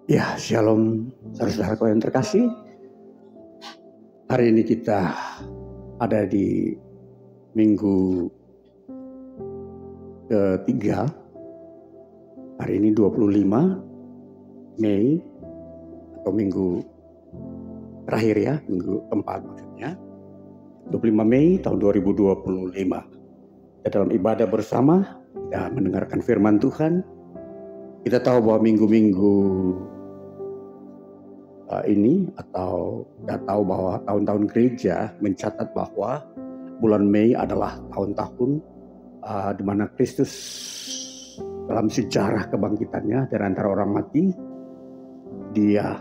Ya, shalom saudara-saudaraku yang terkasih. Hari ini kita ada di minggu ketiga. Hari ini 25 Mei atau minggu terakhir ya, minggu keempat maksudnya. 25 Mei tahun 2025. Kita dalam ibadah bersama, kita mendengarkan firman Tuhan. Kita tahu bahwa minggu-minggu ini atau kita tahu bahwa tahun-tahun gereja mencatat bahwa bulan Mei adalah tahun-tahun di mana Kristus dalam sejarah kebangkitannya dari antara orang mati, dia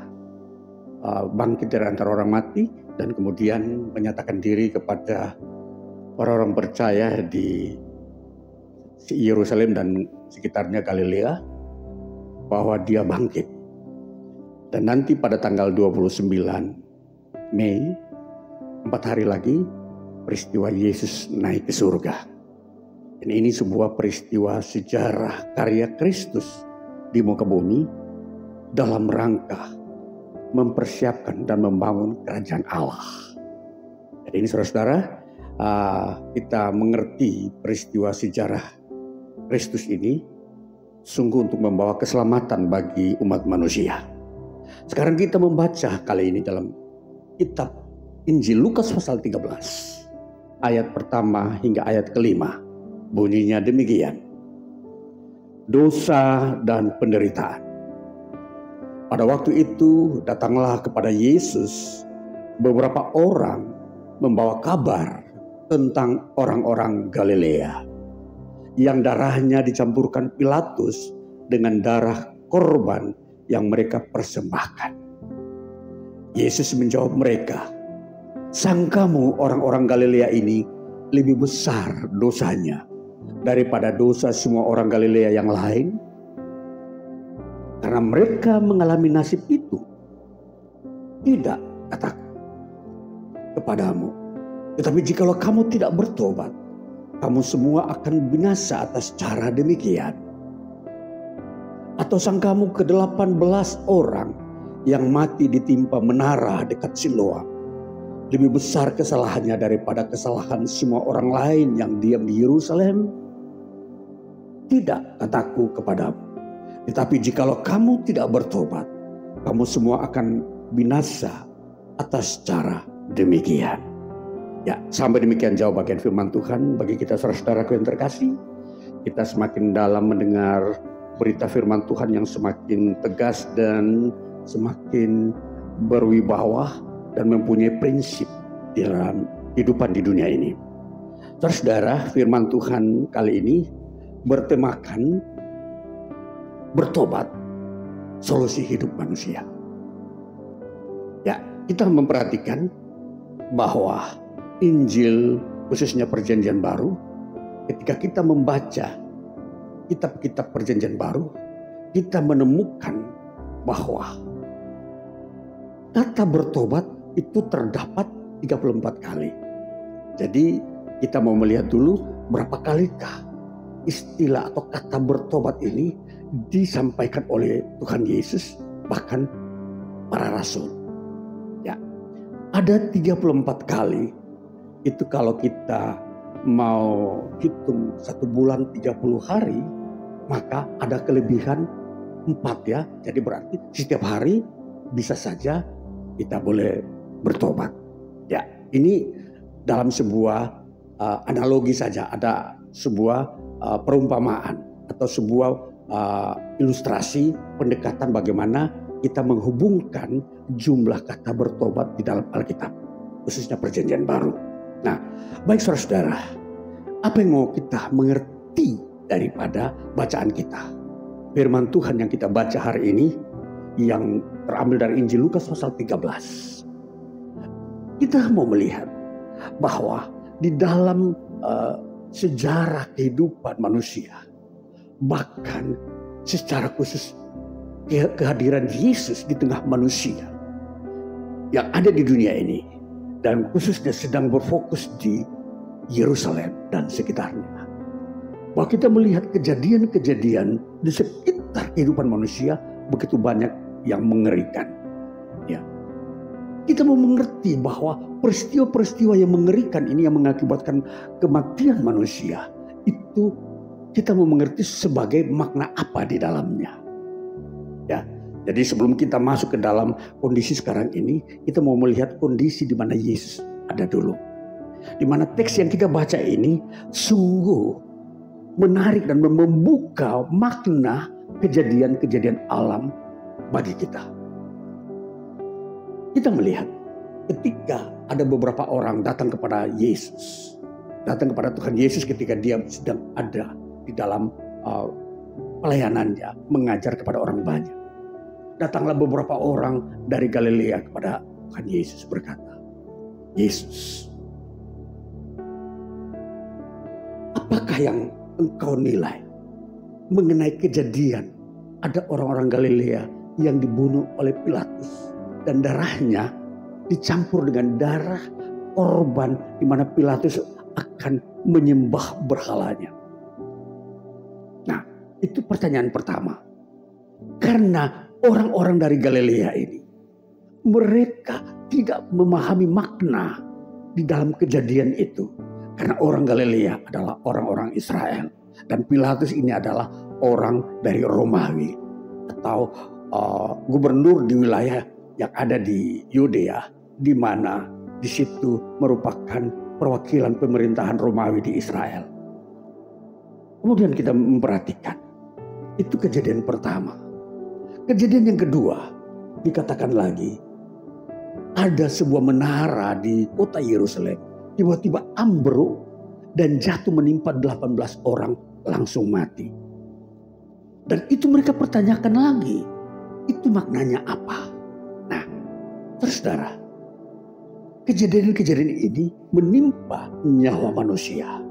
bangkit dari antara orang mati dan kemudian menyatakan diri kepada orang-orang percaya di Yerusalem dan sekitarnya Galilea bahwa dia bangkit. Dan nanti pada tanggal 29 Mei, 4 hari lagi, peristiwa Yesus naik ke surga. Dan ini sebuah peristiwa sejarah karya Kristus di muka bumi dalam rangka mempersiapkan dan membangun kerajaan Allah. Jadi ini saudara-saudara, kita mengerti peristiwa sejarah Kristus ini sungguh untuk membawa keselamatan bagi umat manusia. Sekarang kita membaca kali ini dalam kitab Injil Lukas pasal 13. Ayat pertama hingga ayat kelima. Bunyinya demikian. Dosa dan penderitaan. Pada waktu itu datanglah kepada Yesus beberapa orang membawa kabar tentang orang-orang Galilea yang darahnya dicampurkan Pilatus dengan darah korban yang mereka persembahkan. Yesus menjawab mereka, "Sangkamu orang-orang Galilea ini lebih besar dosanya daripada dosa semua orang Galilea yang lain? Karena mereka mengalami nasib itu. Tidak, kataku kepadamu. Tetapi jikalau kamu tidak bertobat, kamu semua akan binasa atas cara demikian. Atau sangkamu ke-18 orang yang mati ditimpa menara dekat Siloam lebih besar kesalahannya daripada kesalahan semua orang lain yang diam di Yerusalem? Tidak, kataku kepadamu. Tetapi jikalau kamu tidak bertobat, kamu semua akan binasa atas cara demikian." Ya, sampai demikian jauh bagian firman Tuhan bagi kita saudara-saudaraku yang terkasih. Kita semakin dalam mendengar berita firman Tuhan yang semakin tegas dan semakin berwibawa dan mempunyai prinsip dalam kehidupan di dunia ini. Saudara, firman Tuhan kali ini bertemakan bertobat, solusi hidup manusia. Ya, kita memperhatikan bahwa Injil khususnya Perjanjian Baru, ketika kita membaca kitab-kitab Perjanjian Baru, kita menemukan bahwa kata bertobat itu terdapat 34 kali. Jadi kita mau melihat dulu berapa kalikah istilah atau kata bertobat ini disampaikan oleh Tuhan Yesus bahkan para rasul. Ya, ada 34 kali. Itu kalau kita mau hitung 1 bulan 30 hari, maka ada kelebihan 4 ya. Jadi berarti setiap hari bisa saja kita boleh bertobat. Ya, ini dalam sebuah analogi saja, ada sebuah perumpamaan atau sebuah ilustrasi pendekatan bagaimana kita menghubungkan jumlah kata bertobat di dalam Alkitab, khususnya Perjanjian Baru. Nah, baik saudara-saudara, apa yang mau kita mengerti daripada bacaan kita? Firman Tuhan yang kita baca hari ini yang terambil dari Injil Lukas pasal 13. Kita mau melihat bahwa di dalam sejarah kehidupan manusia, bahkan secara khusus kehadiran Yesus di tengah manusia yang ada di dunia ini, dan khususnya sedang berfokus di Yerusalem dan sekitarnya. Bahwa kita melihat kejadian-kejadian di sekitar kehidupan manusia begitu banyak yang mengerikan. Ya. Kita mau mengerti bahwa peristiwa-peristiwa yang mengerikan ini yang mengakibatkan kematian manusia, itu kita mau mengerti sebagai makna apa di dalamnya. Ya. Jadi sebelum kita masuk ke dalam kondisi sekarang ini, kita mau melihat kondisi di mana Yesus ada dulu. Di mana teks yang kita baca ini sungguh menarik dan membuka makna kejadian-kejadian alam bagi kita. Kita melihat ketika ada beberapa orang datang kepada Yesus. Datang kepada Tuhan Yesus ketika dia sedang ada di dalam pelayanannya. Mengajar kepada orang banyak. Datanglah beberapa orang dari Galilea kepada Tuhan Yesus berkata, Yesus, apakah yang engkau nilai mengenai kejadian ada orang-orang Galilea yang dibunuh oleh Pilatus dan darahnya dicampur dengan darah korban di mana Pilatus akan menyembah berhalanya? Nah, itu pertanyaan pertama. Karena orang-orang dari Galilea ini mereka tidak memahami makna di dalam kejadian itu. Karena orang Galilea adalah orang-orang Israel. Dan Pilatus ini adalah orang dari Romawi. Atau gubernur di wilayah yang ada di Yudea. Di mana di situ merupakan perwakilan pemerintahan Romawi di Israel. Kemudian kita memperhatikan. Itu kejadian pertama. Kejadian yang kedua. Dikatakan lagi. Ada sebuah menara di kota Yerusalem. Tiba-tiba ambruk dan jatuh menimpa 18 orang langsung mati. Dan itu mereka pertanyakan lagi. Itu maknanya apa? Nah, saudara, kejadian-kejadian ini menimpa nyawa manusia.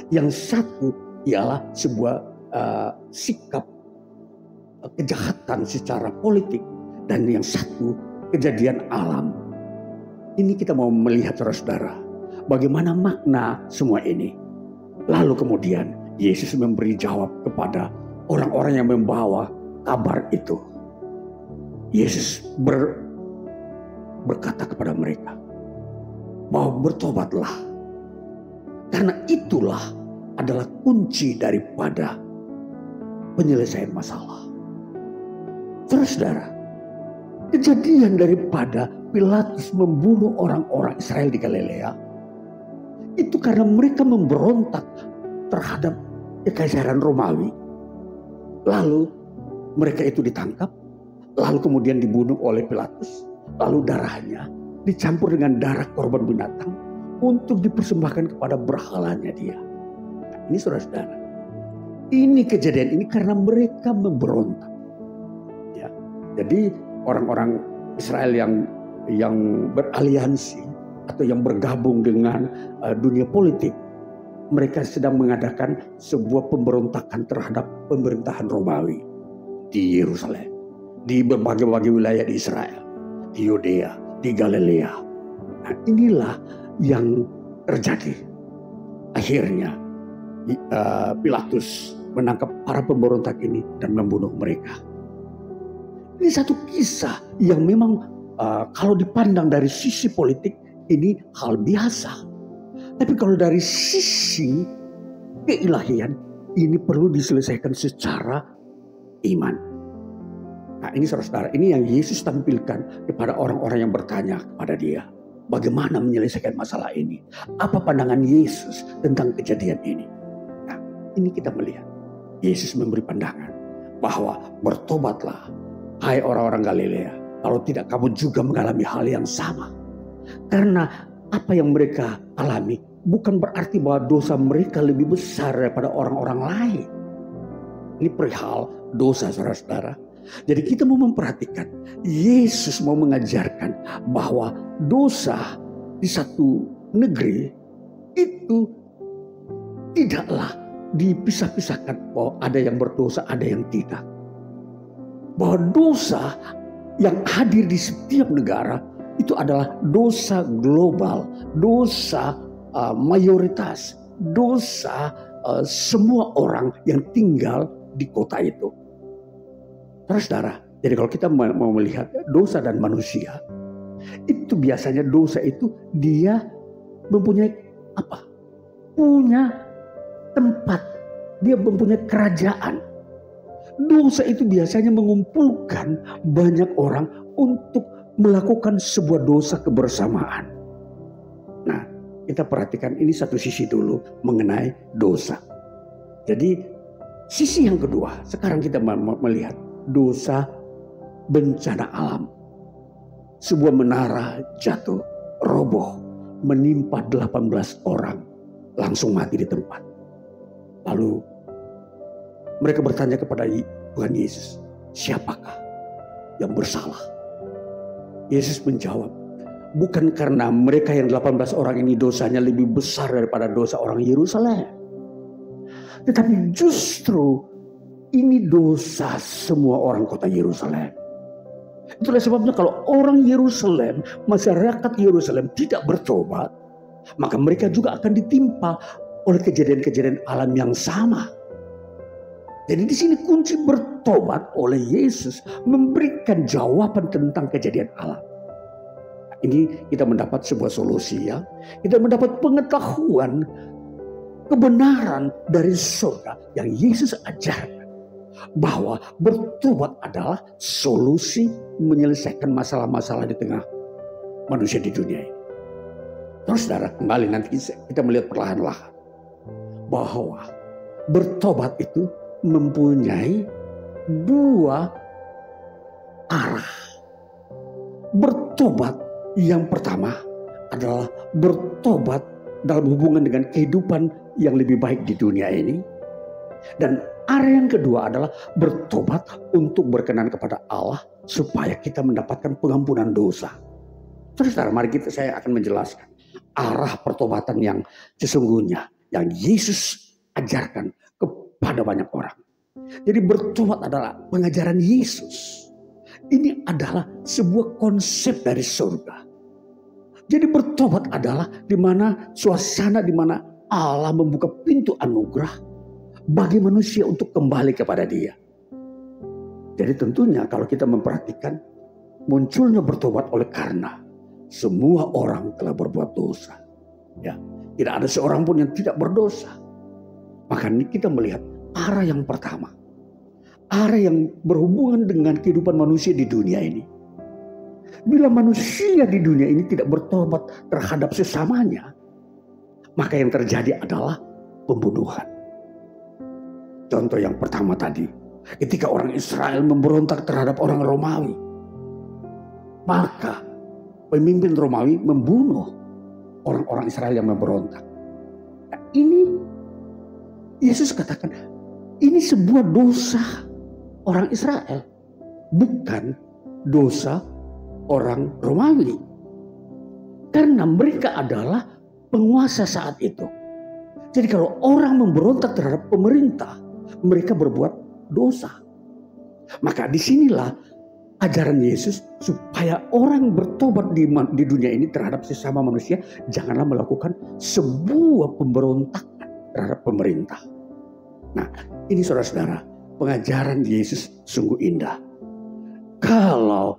Yang satu ialah sebuah sikap kejahatan secara politik. Dan yang satu kejadian alam. Ini kita mau melihat saudara. Bagaimana makna semua ini. Lalu kemudian Yesus memberi jawab kepada orang-orang yang membawa kabar itu. Yesus berkata kepada mereka bahwa bertobatlah. Karena itulah adalah kunci daripada penyelesaian masalah. Saudara, kejadian daripada Pilatus membunuh orang-orang Israel di Galilea itu karena mereka memberontak terhadap kekaisaran Romawi. Lalu mereka itu ditangkap, lalu kemudian dibunuh oleh Pilatus, lalu darahnya dicampur dengan darah korban binatang untuk dipersembahkan kepada berhalanya dia. Nah, ini saudara-saudara, ini kejadian ini karena mereka memberontak. Ya, jadi orang-orang Israel yang beraliansi atau yang bergabung dengan dunia politik, mereka sedang mengadakan sebuah pemberontakan terhadap pemerintahan Romawi di Yerusalem, di berbagai wilayah di Israel, di Yudea, di Galilea. Nah, inilah yang terjadi. Akhirnya Pilatus menangkap para pemberontak ini dan membunuh mereka. Ini satu kisah yang memang kalau dipandang dari sisi politik ini hal biasa. Tapi kalau dari sisi keilahian, ini perlu diselesaikan secara iman. Nah, ini saudara-saudara, ini yang Yesus tampilkan kepada orang-orang yang bertanya kepada dia. Bagaimana menyelesaikan masalah ini? Apa pandangan Yesus tentang kejadian ini? Nah, ini kita melihat. Yesus memberi pandangan bahwa bertobatlah, hai orang-orang Galilea. Kalau tidak, kamu juga mengalami hal yang sama. Karena apa yang mereka alami bukan berarti bahwa dosa mereka lebih besar daripada orang-orang lain. Ini perihal dosa, saudara-saudara. Jadi kita mau memperhatikan, Yesus mau mengajarkan bahwa dosa di satu negeri itu tidaklah dipisah-pisahkan bahwa ada yang berdosa, ada yang tidak. Bahwa dosa yang hadir di setiap negara itu adalah dosa global, dosa mayoritas, dosa semua orang yang tinggal di kota itu. Saudara, Jadi kalau kita mau melihat dosa dan manusia, itu biasanya dosa itu dia mempunyai apa? Punya tempat, dia mempunyai kerajaan. Dosa itu biasanya mengumpulkan banyak orang untuk melakukan sebuah dosa kebersamaan. Nah, kita perhatikan ini satu sisi dulu mengenai dosa. Jadi sisi yang kedua, sekarang kita melihat dosa bencana alam. Sebuah menara jatuh, roboh, menimpa 18 orang, langsung mati di tempat. Lalu mereka bertanya kepada Tuhan Yesus, siapakah yang bersalah? Yesus menjawab, bukan karena mereka yang 18 orang ini dosanya lebih besar daripada dosa orang Yerusalem. Tetapi justru ini dosa semua orang kota Yerusalem. Itulah sebabnya kalau orang Yerusalem, masyarakat Yerusalem tidak bertobat, maka mereka juga akan ditimpa oleh kejadian-kejadian alam yang sama. Jadi di sini kunci bertobat oleh Yesus memberikan jawaban tentang kejadian alam. Ini kita mendapat sebuah solusi ya. Kita mendapat pengetahuan kebenaran dari surga yang Yesus ajarkan. Bahwa bertobat adalah solusi menyelesaikan masalah-masalah di tengah manusia di dunia ini. Terus saudara, kembali nanti kita melihat perlahan-lahan. Bahwa bertobat itu mempunyai dua arah. Bertobat yang pertama adalah bertobat dalam hubungan dengan kehidupan yang lebih baik di dunia ini. Dan arah yang kedua adalah bertobat untuk berkenan kepada Allah supaya kita mendapatkan pengampunan dosa. Terus mari saya akan menjelaskan arah pertobatan yang sesungguhnya yang Yesus ajarkan kepada banyak orang. Jadi bertobat adalah pengajaran Yesus. Ini adalah sebuah konsep dari surga. Jadi bertobat adalah di mana suasana di mana Allah membuka pintu anugerah bagi manusia untuk kembali kepada Dia. Jadi tentunya kalau kita memperhatikan munculnya bertobat oleh karena semua orang telah berbuat dosa. Ya, tidak ada seorang pun yang tidak berdosa. Maka kita melihat arah yang pertama, arah yang berhubungan dengan kehidupan manusia di dunia ini. Bila manusia di dunia ini tidak bertobat terhadap sesamanya, maka yang terjadi adalah pembunuhan. Contoh yang pertama tadi, ketika orang Israel memberontak terhadap orang Romawi, maka pemimpin Romawi membunuh orang-orang Israel yang memberontak. Nah, ini Yesus katakan, ini sebuah dosa orang Israel, bukan dosa orang Romawi. Karena mereka adalah penguasa saat itu. Jadi kalau orang memberontak terhadap pemerintah, mereka berbuat dosa. Maka disinilah ajaran Yesus supaya orang bertobat di dunia ini terhadap sesama manusia, janganlah melakukan sebuah pemberontakan terhadap pemerintah. Nah, ini saudara-saudara, pengajaran Yesus sungguh indah. Kalau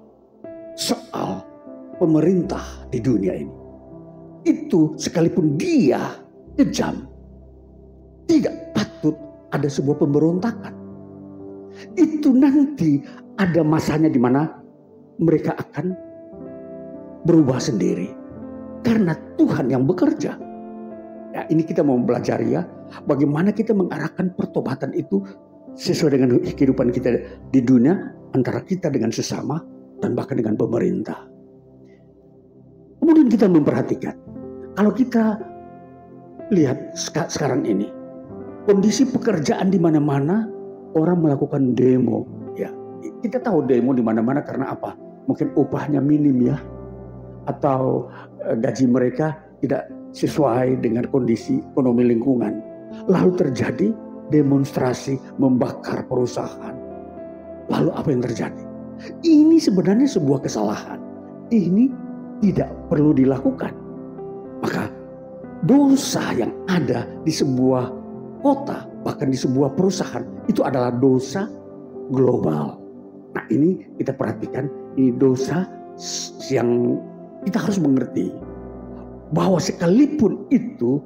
soal pemerintah di dunia ini, itu sekalipun dia kejam, tidak patut ada sebuah pemberontakan. Itu nanti ada masanya di mana mereka akan berubah sendiri. Karena Tuhan yang bekerja. Ya, ini kita mau belajar ya, bagaimana kita mengarahkan pertobatan itu sesuai dengan kehidupan kita di dunia, antara kita dengan sesama, dan bahkan dengan pemerintah. Kemudian kita memperhatikan, kalau kita lihat sekarang ini, kondisi pekerjaan di mana-mana orang melakukan demo. Ya, kita tahu demo di mana-mana karena apa? Mungkin upahnya minim ya, atau gaji mereka tidak sesuai dengan kondisi ekonomi lingkungan. Lalu terjadi demonstrasi membakar perusahaan. Lalu apa yang terjadi? Ini sebenarnya sebuah kesalahan. Ini tidak perlu dilakukan. Maka dosa yang ada di sebuah kota, bahkan di sebuah perusahaan, itu adalah dosa global. Nah ini kita perhatikan, ini dosa yang kita harus mengerti. Bahwa sekalipun itu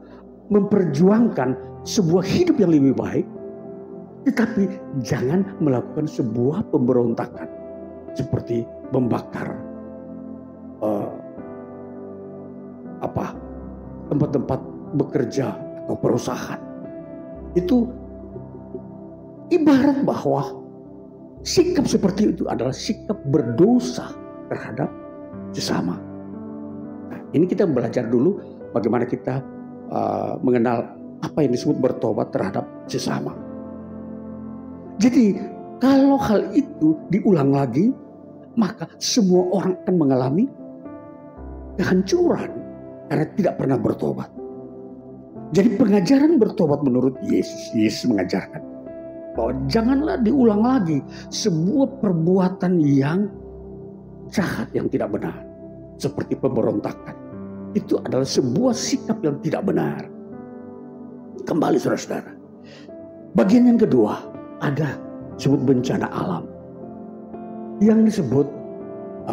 memperjuangkan sebuah hidup yang lebih baik, tetapi jangan melakukan sebuah pemberontakan. Seperti membakar tempat-tempat bekerja atau perusahaan. Itu ibarat bahwa sikap seperti itu adalah sikap berdosa terhadap sesama. Nah, ini kita belajar dulu bagaimana kita mengenal apa yang disebut bertobat terhadap sesama. Jadi kalau hal itu diulang lagi, maka semua orang akan mengalami kehancuran karena tidak pernah bertobat. Jadi pengajaran bertobat menurut Yesus mengajarkan bahwa janganlah diulang lagi sebuah perbuatan yang jahat, yang tidak benar. Seperti pemberontakan. Itu adalah sebuah sikap yang tidak benar. Kembali saudara-saudara. Bagian yang kedua, ada disebut bencana alam. Yang disebut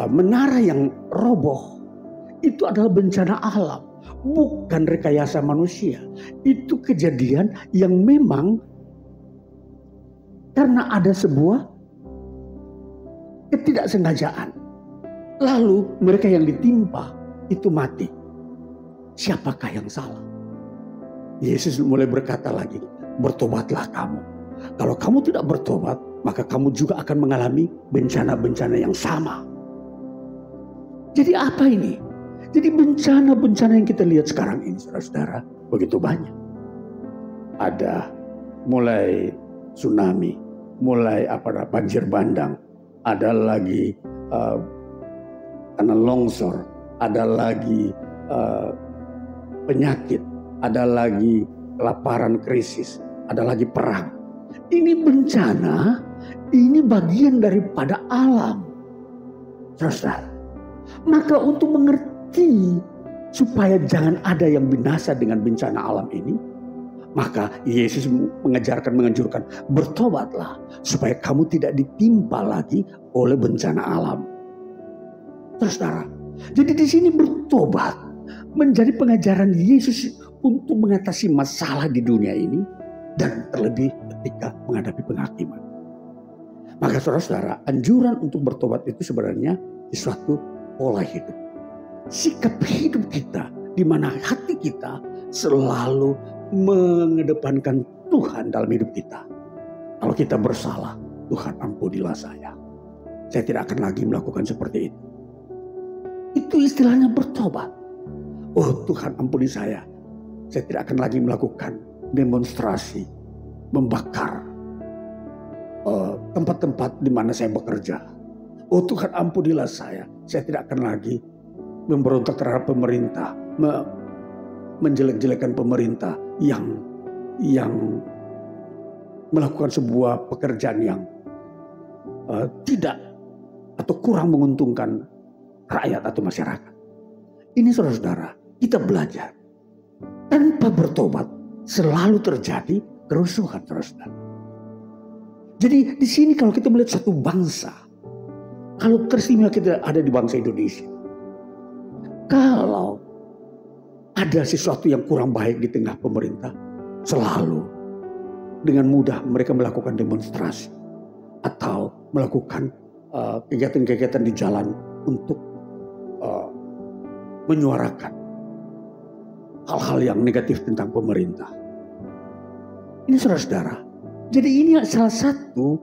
menara yang roboh. Itu adalah bencana alam. Bukan rekayasa manusia. Itu kejadian yang memang karena ada sebuah ketidaksengajaan. Lalu mereka yang ditimpa itu mati. Siapakah yang salah? Yesus mulai berkata lagi, bertobatlah kamu. Kalau kamu tidak bertobat, maka kamu juga akan mengalami bencana-bencana yang sama. Jadi apa ini? Jadi bencana-bencana yang kita lihat sekarang ini, saudara-saudara, begitu banyak. Ada mulai tsunami, mulai banjir bandang, ada lagi tanah longsor, ada lagi penyakit, ada lagi kelaparan, krisis, ada lagi perang. Ini bencana, ini bagian daripada alam. Saudara, maka untuk mengerti supaya jangan ada yang binasa dengan bencana alam ini, maka Yesus menganjurkan bertobatlah supaya kamu tidak ditimpa lagi oleh bencana alam. Saudara, jadi di sini bertobat menjadi pengajaran Yesus untuk mengatasi masalah di dunia ini dan terlebih ketika menghadapi penghakiman. Maka saudara-saudara, anjuran untuk bertobat itu sebenarnya suatu pola hidup. Sikap hidup kita di mana hati kita selalu mengedepankan Tuhan dalam hidup kita. Kalau kita bersalah, Tuhan ampunilah saya. Saya tidak akan lagi melakukan seperti itu. Itu istilahnya bertobat. Oh Tuhan ampuni saya. Saya tidak akan lagi melakukan demonstrasi, membakar tempat-tempat di mana saya bekerja. Oh Tuhan ampunilah saya. Saya tidak akan lagi memberontak terhadap pemerintah, menjelek-jelekan pemerintah yang melakukan sebuah pekerjaan yang tidak atau kurang menguntungkan rakyat atau masyarakat. Ini saudara-saudara, kita belajar. Tanpa bertobat selalu terjadi kerusuhan, saudara-saudara. Jadi di sini kalau kita melihat satu bangsa, kalau teristimewa kita ada di bangsa Indonesia, kalau ada sesuatu yang kurang baik di tengah pemerintah, selalu dengan mudah mereka melakukan demonstrasi atau melakukan kegiatan-kegiatan di jalan untuk menyuarakan hal-hal yang negatif tentang pemerintah. Ini saudara-saudara, jadi ini salah satu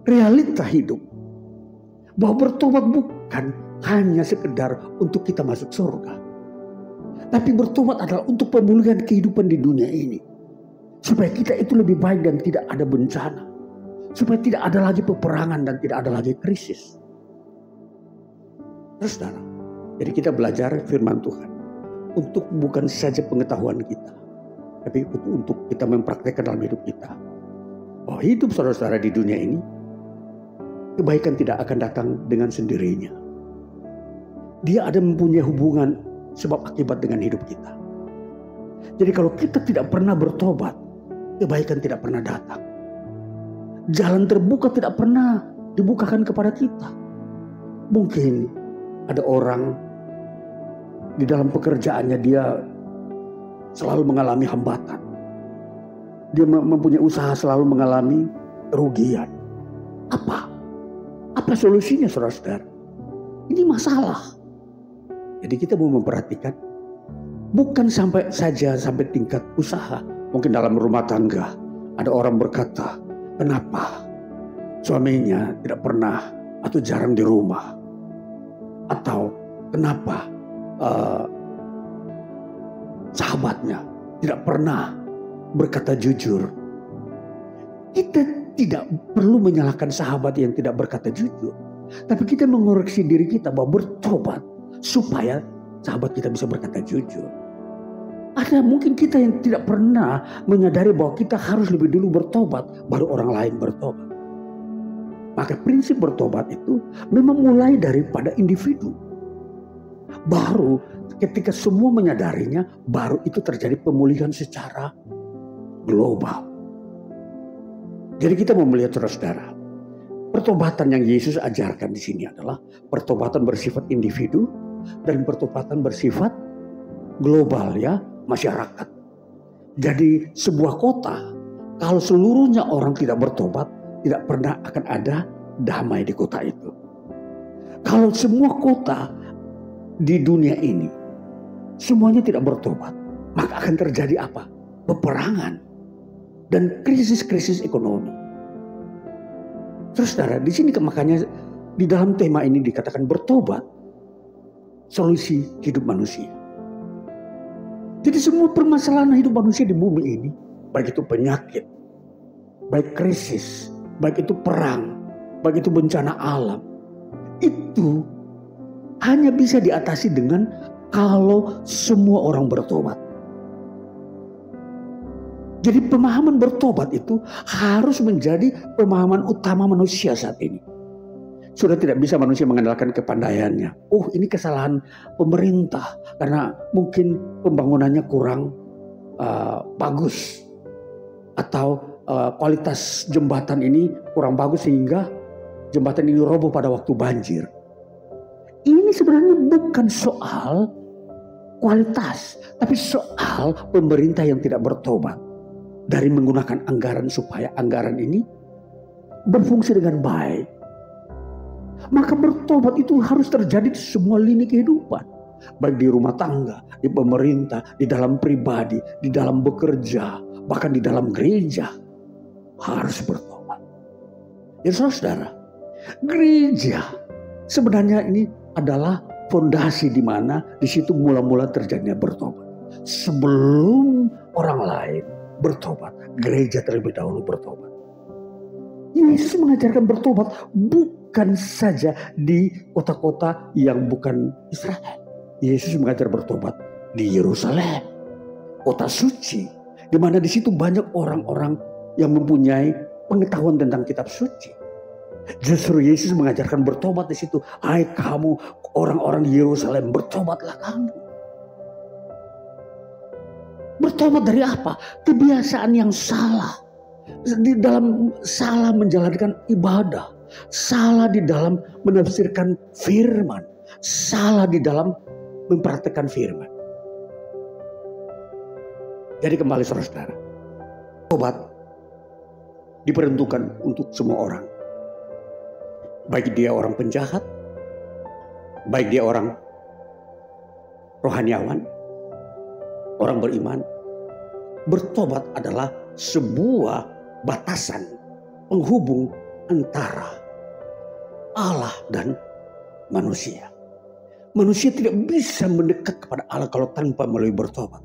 realita hidup. Bahwa bertobat bukan hanya sekedar untuk kita masuk surga. Tapi bertobat adalah untuk pemulihan kehidupan di dunia ini. Supaya kita itu lebih baik dan tidak ada bencana. Supaya tidak ada lagi peperangan dan tidak ada lagi krisis. Terus saudara, jadi kita belajar firman Tuhan. Untuk bukan saja pengetahuan kita. Tapi untuk kita mempraktekkan dalam hidup kita. Bahwa hidup saudara-saudara di dunia ini, kebaikan tidak akan datang dengan sendirinya. Dia ada mempunyai hubungan sebab akibat dengan hidup kita. Jadi kalau kita tidak pernah bertobat, kebaikan tidak pernah datang. Jalan terbuka tidak pernah dibukakan kepada kita. Mungkin ada orang di dalam pekerjaannya dia selalu mengalami hambatan. Dia mempunyai usaha selalu mengalami kerugian. Apa solusinya, saudara-saudara? Ini masalah. Jadi kita mau memperhatikan bukan sampai tingkat usaha. Mungkin dalam rumah tangga ada orang berkata, kenapa suaminya tidak pernah atau jarang di rumah? Atau kenapa sahabatnya tidak pernah berkata jujur? Kita tidak perlu menyalahkan sahabat yang tidak berkata jujur. Tapi kita mengoreksi diri kita bahwa bertobat supaya sahabat kita bisa berkata jujur. Ada mungkin kita yang tidak pernah menyadari bahwa kita harus lebih dulu bertobat baru orang lain bertobat. Maka prinsip bertobat itu memang mulai daripada individu. Baru ketika semua menyadarinya, baru itu terjadi pemulihan secara global. Jadi kita mau melihat, saudara-saudara, pertobatan yang Yesus ajarkan di sini adalah pertobatan bersifat individu dan pertobatan bersifat global, ya, masyarakat. Jadi sebuah kota, kalau seluruhnya orang tidak bertobat, tidak pernah akan ada damai di kota itu. Kalau semua kota di dunia ini semuanya tidak bertobat, maka akan terjadi apa? Peperangan dan krisis-krisis ekonomi. Terus saudara, di sini makanya di dalam tema ini dikatakan bertobat, solusi hidup manusia. Jadi semua permasalahan hidup manusia di bumi ini, baik itu penyakit, baik krisis, baik itu perang, baik itu bencana alam, itu hanya bisa diatasi dengan kalau semua orang bertobat. Jadi pemahaman bertobat itu harus menjadi pemahaman utama manusia saat ini. Sudah tidak bisa manusia mengandalkan kepandaiannya. Oh, ini kesalahan pemerintah karena mungkin pembangunannya kurang bagus. Atau kualitas jembatan ini kurang bagus sehingga jembatan ini roboh pada waktu banjir. Ini sebenarnya bukan soal kualitas, tapi soal pemerintah yang tidak bertobat. Dari menggunakan anggaran supaya anggaran ini berfungsi dengan baik. Maka bertobat itu harus terjadi di semua lini kehidupan. Baik di rumah tangga, di pemerintah, di dalam pribadi, di dalam bekerja, bahkan di dalam gereja. Harus bertobat. Ya saudara, gereja sebenarnya ini adalah fondasi di mana di situ mula-mula terjadinya bertobat. Sebelum orang lain bertobat, gereja terlebih dahulu bertobat. Yesus mengajarkan bertobat bukan saja di kota-kota yang bukan Israel. Yesus mengajar bertobat di Yerusalem, kota suci, di mana di situ banyak orang-orang yang mempunyai pengetahuan tentang kitab suci. Justru Yesus mengajarkan bertobat di situ. Hai kamu orang-orang di Yerusalem, bertobatlah kamu. Bertobat dari apa? Kebiasaan yang salah. Di dalam salah menjalankan ibadah. Salah di dalam menafsirkan firman. Salah di dalam mempraktekkan firman. Jadi kembali saudara-saudara. Tobat diperuntukkan untuk semua orang. Baik dia orang penjahat. Baik dia orang rohaniawan. Orang beriman. Bertobat adalah sebuah batasan penghubung antara Allah dan manusia. Manusia tidak bisa mendekat kepada Allah kalau tanpa melalui bertobat.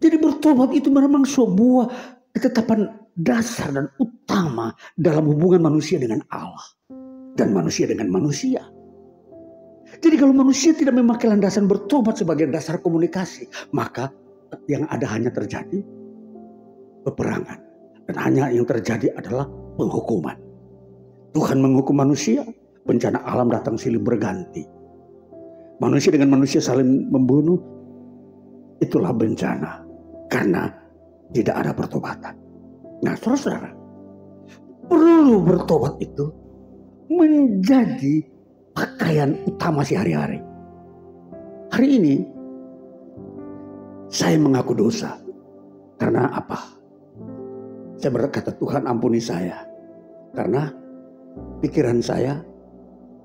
Jadi bertobat itu memang sebuah ketetapan dasar dan utama dalam hubungan manusia dengan Allah dan manusia dengan manusia. Jadi kalau manusia tidak memakai landasan bertobat sebagai dasar komunikasi, maka yang ada hanya terjadi peperangan. Dan hanya yang terjadi adalah penghukuman. Tuhan menghukum manusia, bencana alam datang silih berganti. Manusia dengan manusia saling membunuh, itulah bencana. Karena tidak ada pertobatan. Nah saudara-saudara, perlu bertobat itu menjadi pakaian utama sehari-hari. Hari ini saya mengaku dosa. Karena apa? Saya berkata, Tuhan ampuni saya. Karena pikiran saya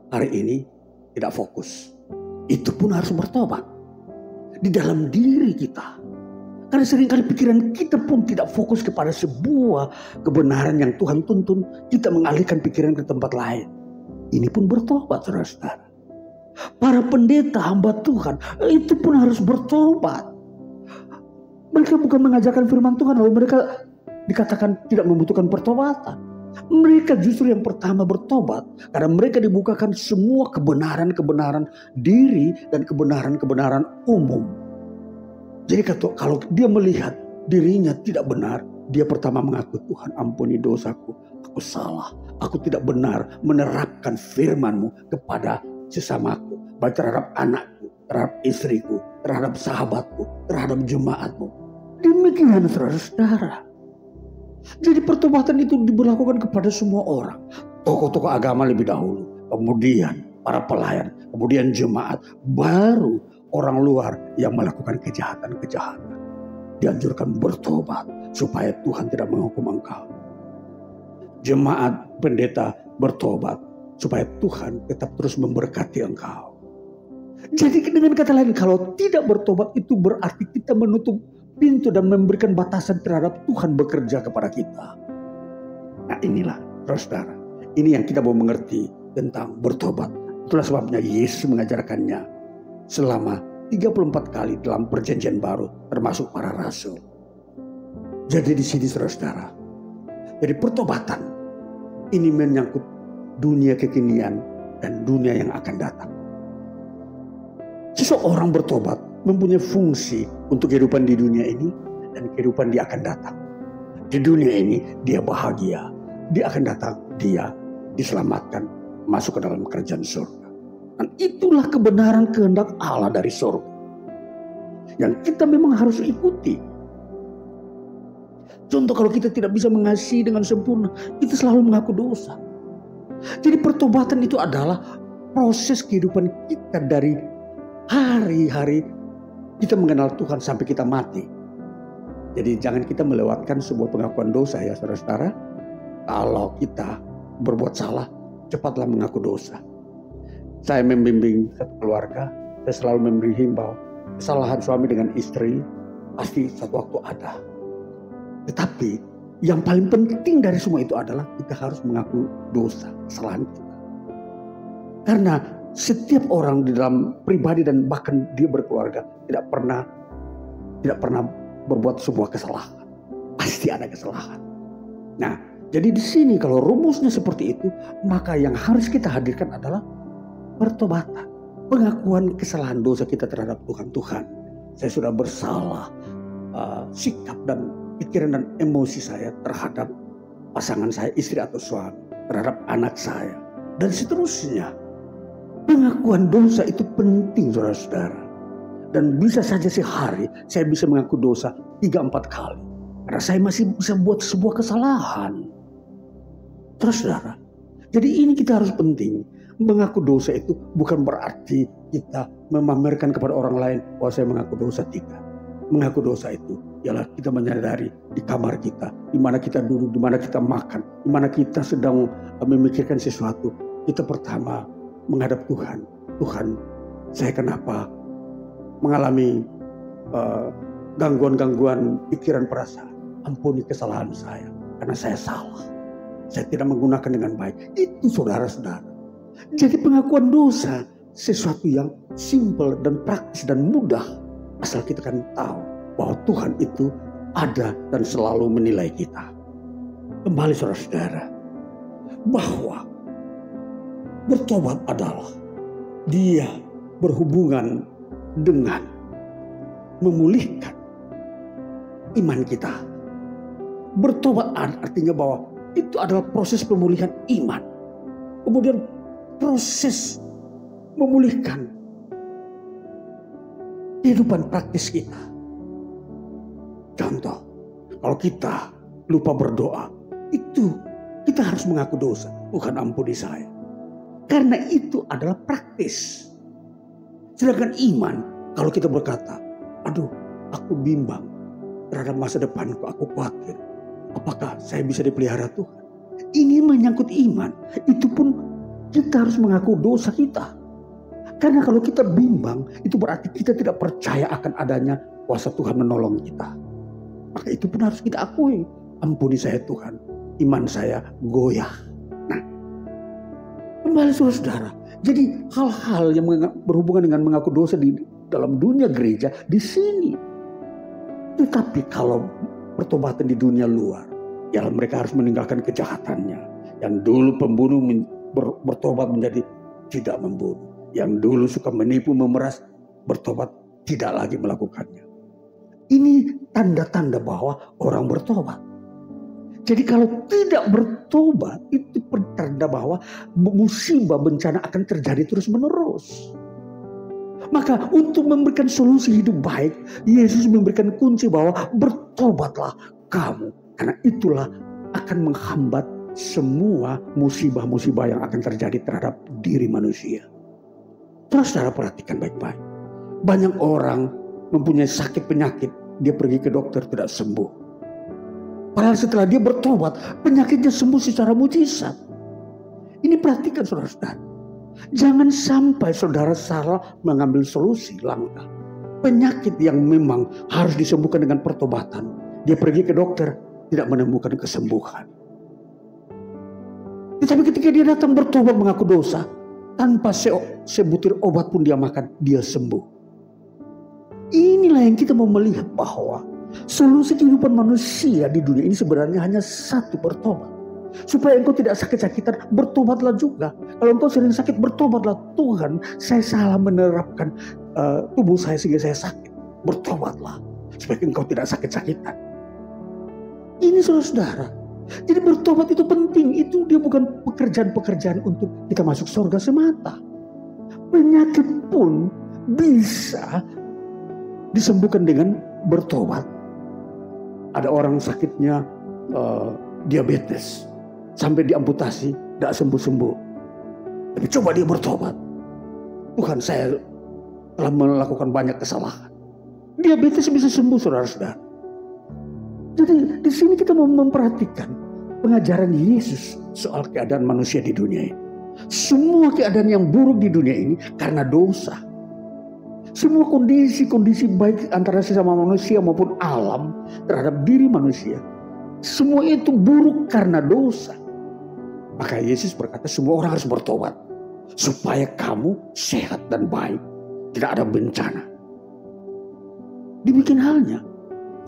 hari ini tidak fokus. Itu pun harus bertobat. Di dalam diri kita. Karena seringkali pikiran kita pun tidak fokus kepada sebuah kebenaran yang Tuhan tuntun. Kita mengalihkan pikiran ke tempat lain. Ini pun bertobat, saudara-saudara. Para pendeta hamba Tuhan itu pun harus bertobat. Mereka bukan mengajarkan firman Tuhan lalu mereka dikatakan tidak membutuhkan pertobatan. Mereka justru yang pertama bertobat. Karena mereka dibukakan semua kebenaran-kebenaran diri dan kebenaran-kebenaran umum. Jadi kalau dia melihat dirinya tidak benar, dia pertama mengaku, Tuhan ampuni dosaku, aku salah. Aku tidak benar menerapkan firman-Mu kepada sesamaku. Baik terhadap anakku, terhadap istriku, terhadap sahabatku, terhadap jemaatmu. Demikian saudara-saudara. Jadi pertobatan itu diberlakukan kepada semua orang. Tokoh-tokoh agama lebih dahulu, kemudian para pelayan, kemudian jemaat, baru orang luar yang melakukan kejahatan-kejahatan. Dianjurkan bertobat supaya Tuhan tidak menghukum engkau. Jemaat pendeta bertobat supaya Tuhan tetap terus memberkati engkau. Jadi dengan kata lain, kalau tidak bertobat itu berarti kita menutup pintu dan memberikan batasan terhadap Tuhan bekerja kepada kita. Nah inilah saudara, ini yang kita mau mengerti tentang bertobat. Itulah sebabnya Yesus mengajarkannya selama 34 kali dalam perjanjian baru, termasuk para rasul. Jadi di sini saudara-saudara, jadi pertobatan ini menyangkut dunia kekinian dan dunia yang akan datang. Seseorang bertobat mempunyai fungsi untuk kehidupan di dunia ini dan kehidupan dia akan datang. Di dunia ini dia bahagia, dia akan datang, dia diselamatkan, masuk ke dalam kerajaan surga. Dan itulah kebenaran kehendak Allah dari surga. Yang kita memang harus ikuti. Contoh kalau kita tidak bisa mengasihi dengan sempurna, kita selalu mengaku dosa. Jadi pertobatan itu adalah proses kehidupan kita dari hari-hari kita mengenal Tuhan sampai kita mati. Jadi jangan kita melewatkan sebuah pengakuan dosa ya saudara-saudara. Kalau kita berbuat salah, cepatlah mengaku dosa. Saya membimbing satu keluarga, saya selalu memberi himbau, kesalahan suami dengan istri pasti suatu waktu ada. Tetapi yang paling penting dari semua itu adalah kita harus mengaku dosa, kesalahan kita. Karena setiap orang di dalam pribadi dan bahkan dia berkeluarga tidak pernah berbuat sebuah kesalahan. Pasti ada kesalahan. Nah, jadi di sini kalau rumusnya seperti itu, maka yang harus kita hadirkan adalah pertobatan, pengakuan kesalahan dosa kita terhadap Tuhan. Tuhan, saya sudah bersalah, sikap dan pikiran dan emosi saya terhadap pasangan saya, istri atau suami, terhadap anak saya, dan seterusnya. Pengakuan dosa itu penting saudara-saudara. Dan bisa saja sehari saya bisa mengaku dosa 3-4 kali. Karena saya masih bisa buat sebuah kesalahan. Terus saudara, jadi ini kita harus penting. Mengaku dosa itu bukan berarti kita memamerkan kepada orang lain bahwa saya mengaku dosa, tidak. Mengaku dosa itu ialah kita menyadari di kamar kita, di mana kita duduk, di mana kita makan, di mana kita sedang memikirkan sesuatu. Kita pertama menghadap Tuhan. Tuhan, saya kenapa mengalami gangguan-gangguan pikiran perasaan? Ampuni kesalahan saya karena saya salah. Saya tidak menggunakan dengan baik. Itu saudara-saudara. Jadi pengakuan dosa sesuatu yang simpel dan praktis dan mudah. Asal kita kan tahu bahwa Tuhan itu ada dan selalu menilai kita. Kembali saudara-saudara, bahwa bertobat adalah dia berhubungan dengan memulihkan iman kita. Bertobat artinya bahwa itu adalah proses pemulihan iman. Kemudian proses memulihkan kehidupan praktis kita. Contoh, kalau kita lupa berdoa, itu kita harus mengaku dosa. Tuhan ampuni saya. Karena itu adalah praktis. Sedangkan iman, kalau kita berkata, aduh aku bimbang terhadap masa depanku, aku khawatir. Apakah saya bisa dipelihara Tuhan? Ini menyangkut iman. Itu pun kita harus mengaku dosa kita. Karena kalau kita bimbang, itu berarti kita tidak percaya akan adanya kuasa Tuhan menolong kita. Maka itu pun harus kita akui. Ampuni saya Tuhan, iman saya goyah. Nah, kembali saudara. Jadi hal-hal yang berhubungan dengan mengaku dosa di dalam dunia gereja di sini. Tetapi kalau pertobatan di dunia luar, ya mereka harus meninggalkan kejahatannya. Yang dulu pembunuh bertobat menjadi tidak membunuh. Yang dulu suka menipu, memeras, bertobat tidak lagi melakukannya. Ini tanda-tanda bahwa orang bertobat. Jadi kalau tidak bertobat, itu pertanda bahwa musibah bencana akan terjadi terus-menerus. Maka untuk memberikan solusi hidup baik, Yesus memberikan kunci bahwa bertobatlah kamu. Karena itulah akan menghambat semua musibah-musibah yang akan terjadi terhadap diri manusia. Terus saudara perhatikan baik-baik. Banyak orang mempunyai sakit penyakit, dia pergi ke dokter tidak sembuh. Padahal setelah dia bertobat, penyakitnya sembuh secara mujizat. Ini perhatikan saudara-saudara. Jangan sampai saudara salah mengambil solusi langkah. Penyakit yang memang harus disembuhkan dengan pertobatan. Dia pergi ke dokter, tidak menemukan kesembuhan. Tetapi ketika dia datang bertobat mengaku dosa, tanpa sebutir obat pun dia makan, dia sembuh. Inilah yang kita mau melihat bahwa solusi kehidupan manusia di dunia ini sebenarnya hanya satu, bertobat. Supaya engkau tidak sakit-sakitan, bertobatlah juga. Kalau engkau sering sakit, bertobatlah. Tuhan, saya salah menerapkan tubuh saya sehingga saya sakit. Bertobatlah supaya engkau tidak sakit-sakitan. Ini saudara-saudara. Jadi bertobat itu penting. Itu dia bukan pekerjaan-pekerjaan untuk kita masuk surga semata. Penyakit pun bisa disembuhkan dengan bertobat. Ada orang sakitnya diabetes, sampai diamputasi, tidak sembuh-sembuh. Tapi coba dia bertobat. Tuhan, saya telah melakukan banyak kesalahan. Diabetes bisa sembuh, saudara-saudara. Jadi di sini kita mau memperhatikan pengajaran Yesus soal keadaan manusia di dunia ini. Semua keadaan yang buruk di dunia ini karena dosa. Semua kondisi-kondisi baik antara sesama manusia maupun alam terhadap diri manusia, semua itu buruk karena dosa. Maka Yesus berkata semua orang harus bertobat supaya kamu sehat dan baik, tidak ada bencana. Demikian halnya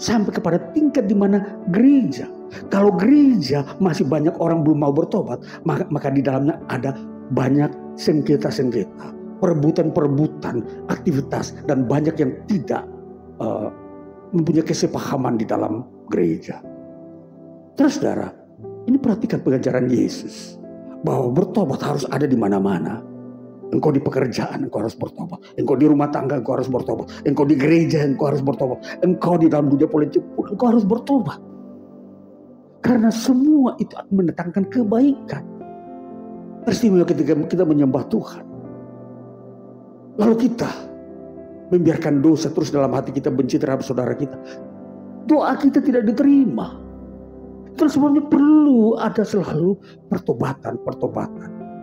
sampai kepada tingkat di mana gereja. Kalau gereja masih banyak orang belum mau bertobat, maka di dalamnya ada banyak sengketa-sengketa, perebutan-perebutan, aktivitas, dan banyak yang tidak mempunyai kesepahaman di dalam gereja. Terus saudara, ini perhatikan pengajaran Yesus bahwa bertobat harus ada di mana-mana. Engkau di pekerjaan, engkau harus bertobat. Engkau di rumah tangga, engkau harus bertobat. Engkau di gereja, engkau harus bertobat. Engkau di dalam dunia politik pun, engkau harus bertobat. Karena semua itu akan mendatangkan kebaikan. Peristiwa ketika kita menyembah Tuhan, lalu kita membiarkan dosa terus dalam hati kita, benci terhadap saudara kita, doa kita tidak diterima. Terus sebabnya perlu ada selalu pertobatan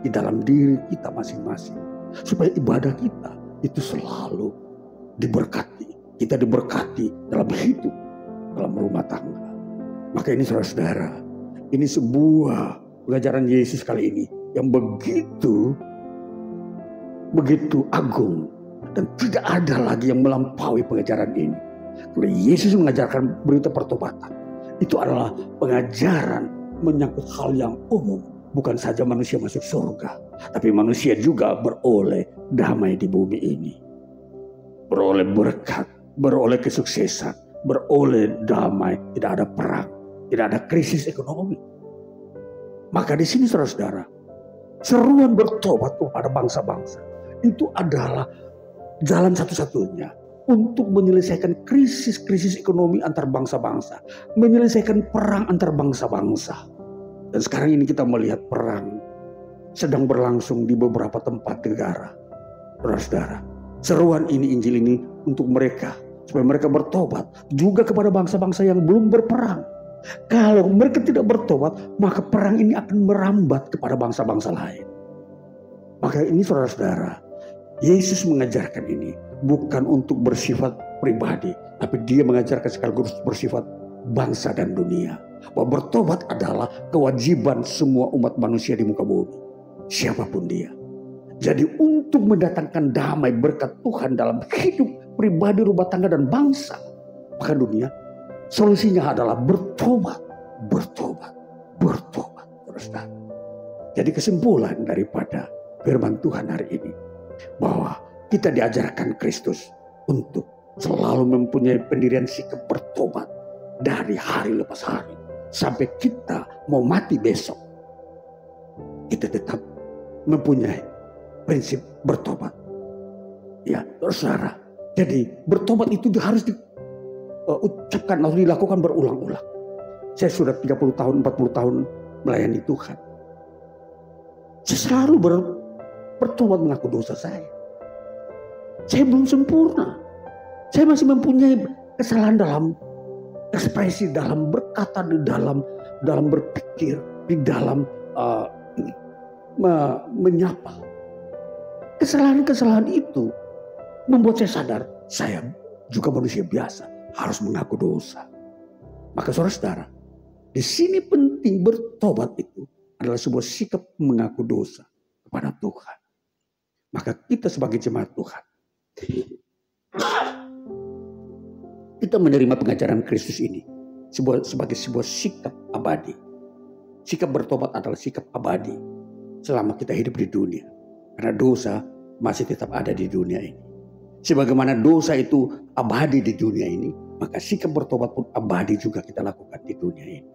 di dalam diri kita masing-masing, supaya ibadah kita itu selalu diberkati. Kita diberkati dalam hidup, dalam rumah tangga. Maka ini saudara-saudara, ini sebuah pengajaran Yesus kali ini yang begitu agung, dan tidak ada lagi yang melampaui pengajaran ini. Kalau Yesus mengajarkan berita pertobatan, itu adalah pengajaran menyangkut hal yang umum. Bukan saja manusia masuk surga, tapi manusia juga beroleh damai di bumi ini. Beroleh berkat, beroleh kesuksesan, beroleh damai, tidak ada perang, tidak ada krisis ekonomi. Maka di sini saudara-saudara, seruan bertobat kepada bangsa-bangsa itu adalah jalan satu-satunya untuk menyelesaikan krisis-krisis ekonomi antar bangsa-bangsa, menyelesaikan perang antar bangsa-bangsa. Dan sekarang ini kita melihat perang sedang berlangsung di beberapa tempat negara. Saudara-saudara, seruan ini, Injil ini untuk mereka, supaya mereka bertobat. Juga kepada bangsa-bangsa yang belum berperang. Kalau mereka tidak bertobat, maka perang ini akan merambat kepada bangsa-bangsa lain. Maka ini saudara-saudara, Yesus mengajarkan ini bukan untuk bersifat pribadi, tapi dia mengajarkan sekaligus bersifat bangsa dan dunia. Bahwa bertobat adalah kewajiban semua umat manusia di muka bumi, siapapun dia. Jadi untuk mendatangkan damai berkat Tuhan dalam hidup pribadi, rumah tangga, dan bangsa, maka dunia, solusinya adalah bertobat, bertobat, bertobat. Saudara. Jadi kesimpulan daripada firman Tuhan hari ini, bahwa kita diajarkan Kristus untuk selalu mempunyai pendirian sikap bertobat dari hari lepas hari. Sampai kita mau mati besok, kita tetap mempunyai prinsip bertobat. Ya, saudara. Jadi bertobat itu harus diucapkan atau dilakukan berulang-ulang. Saya sudah 30 tahun, 40 tahun melayani Tuhan. Saya selalu bertobat mengaku dosa saya. Saya belum sempurna. Saya masih mempunyai kesalahan dalam ekspresi, dalam berkata, di dalam berpikir, di dalam menyapa. Kesalahan-kesalahan itu membuat saya sadar, saya juga manusia biasa, harus mengaku dosa. Maka saudara-saudara, di sini penting bertobat itu adalah sebuah sikap mengaku dosa kepada Tuhan. Maka kita sebagai jemaat Tuhan, kita menerima pengajaran Kristus ini sebagai sebuah sikap abadi. Sikap bertobat adalah sikap abadi selama kita hidup di dunia. Karena dosa masih tetap ada di dunia ini. Sebagaimana dosa itu abadi di dunia ini, maka sikap bertobat pun abadi juga kita lakukan di dunia ini.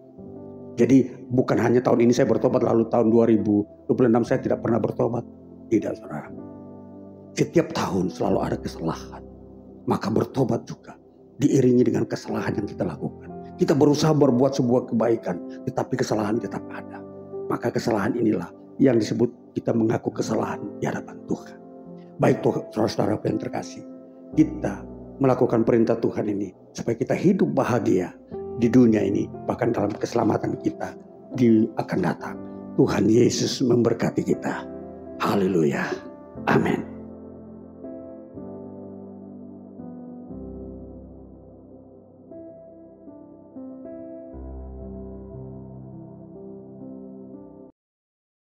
Jadi bukan hanya tahun ini saya bertobat, lalu tahun 2026 saya tidak pernah bertobat. Tidak, saudara. Setiap tahun selalu ada kesalahan. Maka bertobat juga diiringi dengan kesalahan yang kita lakukan. Kita berusaha berbuat sebuah kebaikan, tetapi kesalahan tetap ada. Maka kesalahan inilah yang disebut kita mengaku kesalahan di hadapan Tuhan. Baik saudara-saudara yang terkasih, kita melakukan perintah Tuhan ini supaya kita hidup bahagia di dunia ini, bahkan dalam keselamatan kita akan datang. Tuhan Yesus memberkati kita. Haleluya. Amin.